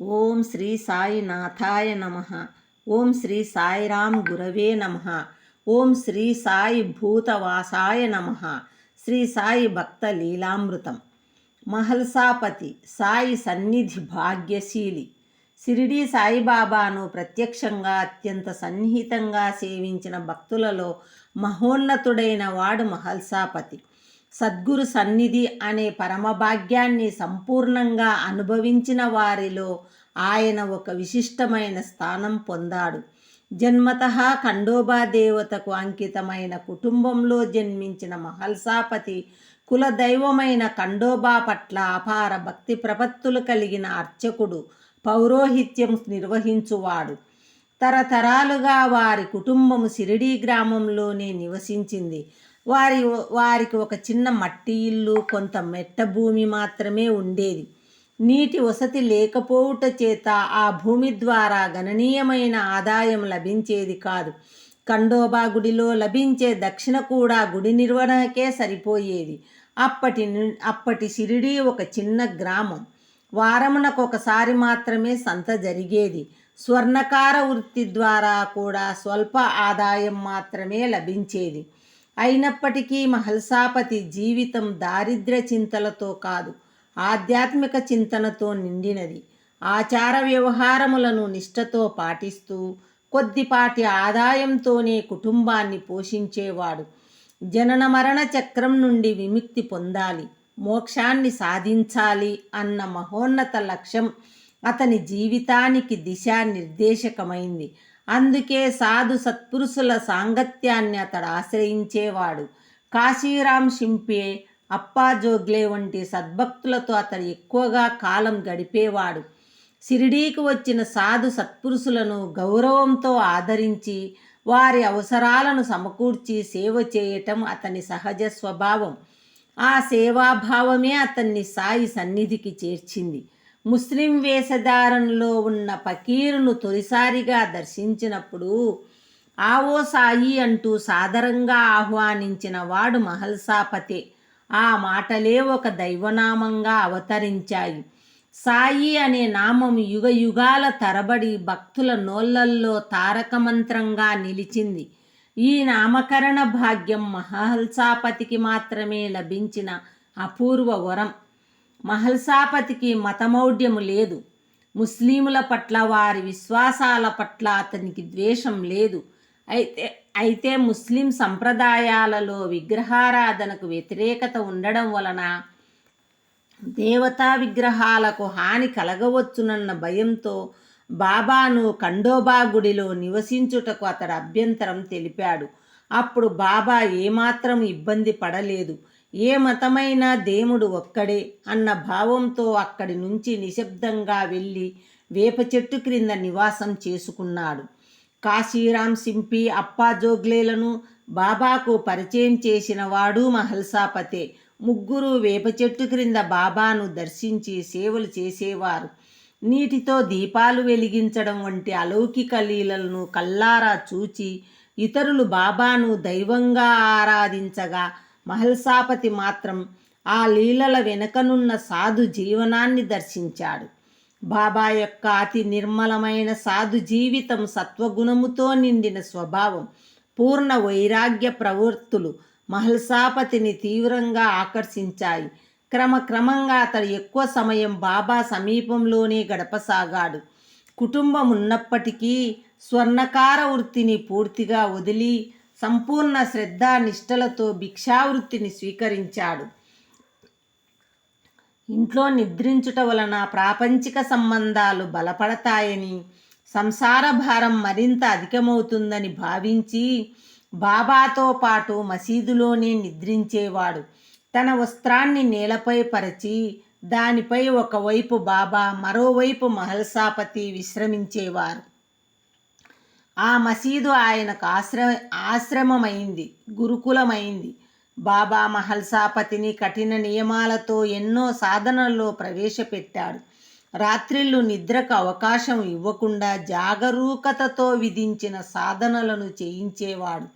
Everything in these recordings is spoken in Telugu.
ఓం శ్రీ సాయినాథాయ నమ. ఓం శ్రీ సాయిరాం గురవే నమ. ఓం శ్రీ సాయి భూతవాసాయ నమ. శ్రీ సాయి భక్త లీలామృతం. మహల్సాపతి సాయి సన్నిధి భాగ్యశీలి. షిరిడీ సాయిబాబాను ప్రత్యక్షంగా అత్యంత సన్నిహితంగా సేవించిన భక్తులలో మహోన్నతుడైన వాడు మహల్సాపతి. సద్గురు సన్నిధి అనే పరమభాగ్యాన్ని సంపూర్ణంగా అనుభవించిన వారిలో ఆయన ఒక విశిష్టమైన స్థానం పొందాడు. జన్మతః ఖండోబా దేవతకు అంకితమైన కుటుంబంలో జన్మించిన మహల్సాపతి కులదైవమైన ఖండోబా పట్ల అపార భక్తి ప్రపత్తులు కలిగిన అర్చకుడు, పౌరోహిత్యం నిర్వహించువాడు. తరతరాలుగా వారి కుటుంబము షిరిడీ గ్రామంలోనే నివసించింది. వారికి ఒక చిన్న మట్టి ఇల్లు, కొంత మెట్ట భూమి మాత్రమే ఉండేది. నీటి వసతి లేకపోవుట చేత ఆ భూమి ద్వారా గణనీయమైన ఆదాయం లభించేది కాదు. ఖండోబా గుడిలో లభించే దక్షిణ కూడా గుడి నిర్వహణకే సరిపోయేది. అప్పటి షిరిడీ ఒక చిన్న గ్రామం. వారమునకొకసారి మాత్రమే సంత జరిగేది. స్వర్ణకార వృత్తి ద్వారా కూడా స్వల్ప ఆదాయం మాత్రమే లభించేది. అయినప్పటికీ మహల్సాపతి జీవితం దారిద్ర్య చింతలతో కాదు, ఆధ్యాత్మిక చింతనతో నిండినది. ఆచార వ్యవహారములను నిష్ఠతో పాటిస్తూ కొద్దిపాటి ఆదాయంతోనే కుటుంబాన్ని పోషించేవాడు. జనన మరణ చక్రం నుండి విముక్తి పొందాలి, మోక్షాన్ని సాధించాలి అన్న మహోన్నత లక్ష్యం అతని జీవితానికి దిశానిర్దేశకమైంది. అందుకే సాధు సత్పురుషుల సాంగత్యాన్ని అతడు ఆశ్రయించేవాడు. కాశీరాం షింపే, అప్పా జోగ్లే వంటి సద్భక్తులతో అతడు ఎక్కువగా కాలం గడిపేవాడు. షిరిడీకి వచ్చిన సాధు సత్పురుషులను గౌరవంతో ఆదరించి వారి అవసరాలను సమకూర్చి సేవ చేయటం అతని సహజ స్వభావం. ఆ సేవాభావమే అతన్ని సాయి సన్నిధికి చేర్చింది. ముస్లిం వేషధారణలో ఉన్న ఫకీరును తొలిసారిగా దర్శించినప్పుడు ఆవో సాయి అంటూ సాదరంగా ఆహ్వానించిన వాడు మహల్సాపతే. ఆ మాటలే ఒక దైవనామంగా అవతరించాయి. సాయి అనే నామం యుగ యుగాల తరబడి భక్తుల నోళ్లల్లో తారక మంత్రంగా నిలిచింది. ఈ నామకరణ భాగ్యం మహల్సాపతికి మాత్రమే లభించిన అపూర్వ వరం. మహల్సాపతికి మతమౌఢ్యము లేదు. ముస్లిముల పట్ల, వారి విశ్వాసాల పట్ల అతనికి ద్వేషం లేదు. అయితే ముస్లిం సంప్రదాయాలలో విగ్రహారాధనకు వ్యతిరేకత ఉండడం వలన దేవతా విగ్రహాలకు హాని కలగవచ్చునన్న భయంతో బాబాను ఖండోబా గుడిలో నివసించుటకు అతడు అభ్యంతరం తెలిపాడు. అప్పుడు బాబా ఏమాత్రం ఇబ్బంది పడలేదు. ఏ మతమైనా దేవుడు ఒక్కడే అన్న భావంతో అక్కడి నుంచి నిశ్శబ్దంగా వెళ్ళి వేప చెట్టు క్రింద నివాసం చేసుకున్నాడు. కాశీరాం షింపీ, అప్పా జోగ్లేలను బాబాకు పరిచయం చేసిన వాడు మహల్సాపతే. ముగ్గురు వేప చెట్టు క్రింద బాబాను దర్శించి సేవలు చేసేవారు. నీటితో దీపాలు వెలిగించడం వంటి అలౌకిక లీలలను కల్లారా చూచి ఇతరులు బాబాను దైవంగా ఆరాధించగా మహల్సాపతి మాత్రం ఆ లీలల వెనుకనున్న సాధు జీవనాన్ని దర్శించాడు. బాబా యొక్క అతి నిర్మలమైన సాధు జీవితం, సత్వగుణముతో నిండిన స్వభావం, పూర్ణ వైరాగ్య ప్రవృత్తులు మహల్సాపతిని తీవ్రంగా ఆకర్షించాయి. క్రమక్రమంగా అతడు ఎక్కువ సమయం బాబా సమీపంలోనే గడపసాగాడు. కుటుంబం ఉన్నప్పటికీ స్వర్ణకార వృత్తిని పూర్తిగా వదిలి సంపూర్ణ శ్రద్ధానిష్టలతో భిక్షావృత్తిని స్వీకరించాడు. ఇంట్లో నిద్రించుట వలన ప్రాపంచిక సంబంధాలు బలపడతాయని, సంసార భారం మరింత అధికమవుతుందని భావించి బాబాతో పాటు మసీదులోనే నిద్రించేవాడు. తన వస్త్రాన్ని నేలపై పరిచి దానిపై ఒకవైపు బాబా, మరోవైపు మహల్సాపతి విశ్రమించేవారు. ఆ మసీదు ఆయనకు ఆశ్రమమైంది, గురుకులమైంది. బాబా మహల్సాపతిని కఠిన నియమాలతో ఎన్నో సాధనల్లో ప్రవేశపెట్టాడు. రాత్రిళ్ళు నిద్రకు అవకాశం ఇవ్వకుండా జాగరూకతతో విధించిన సాధనలను చేయించేవాడు.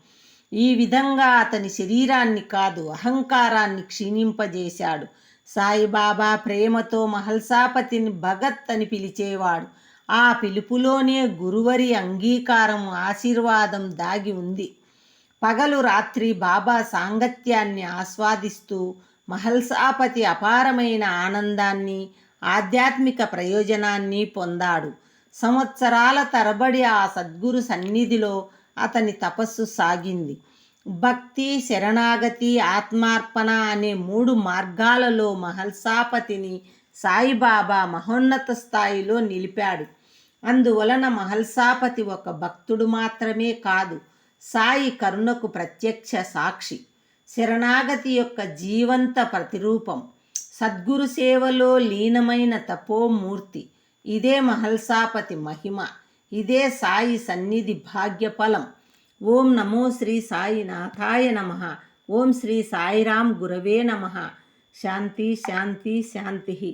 ఈ విధంగా అతని శరీరాన్ని కాదు, అహంకారాన్ని క్షీణింపజేశాడు. సాయిబాబా ప్రేమతో మహల్సాపతిని భగత్ అని పిలిచేవాడు. ఆ పిలుపులోనే గురువరి అంగీకారం, ఆశీర్వాదం దాగి ఉంది. పగలు రాత్రి బాబా సాంగత్యాన్ని ఆస్వాదిస్తూ మహల్సాపతి అపారమైన ఆనందాన్ని, ఆధ్యాత్మిక ప్రయోజనాన్ని పొందాడు. సంవత్సరాల తరబడి ఆ సద్గురు సన్నిధిలో అతని తపస్సు సాగింది. భక్తి, శరణాగతి, ఆత్మార్పణ అనే 3 మార్గాలలో మహల్సాపతిని సాయిబాబా మహోన్నత స్థాయిలో నిలిపాడు. అందువలన మహల్సాపతి ఒక భక్తుడు మాత్రమే కాదు, సాయి కరుణకు ప్రత్యక్ష సాక్షి, శరణాగతి యొక్క జీవంత ప్రతిరూపం, సద్గురు సేవలో లీనమైన తపోమూర్తి. ఇదే మహల్సాపతి మహిమ, ఇదే సాయి సన్నిధి భాగ్యఫలం. ఓం నమో శ్రీ సాయినాథాయ నమః. ఓం శ్రీ సాయిరాం గురవే నమః. శాంతి శాంతి శాంతి.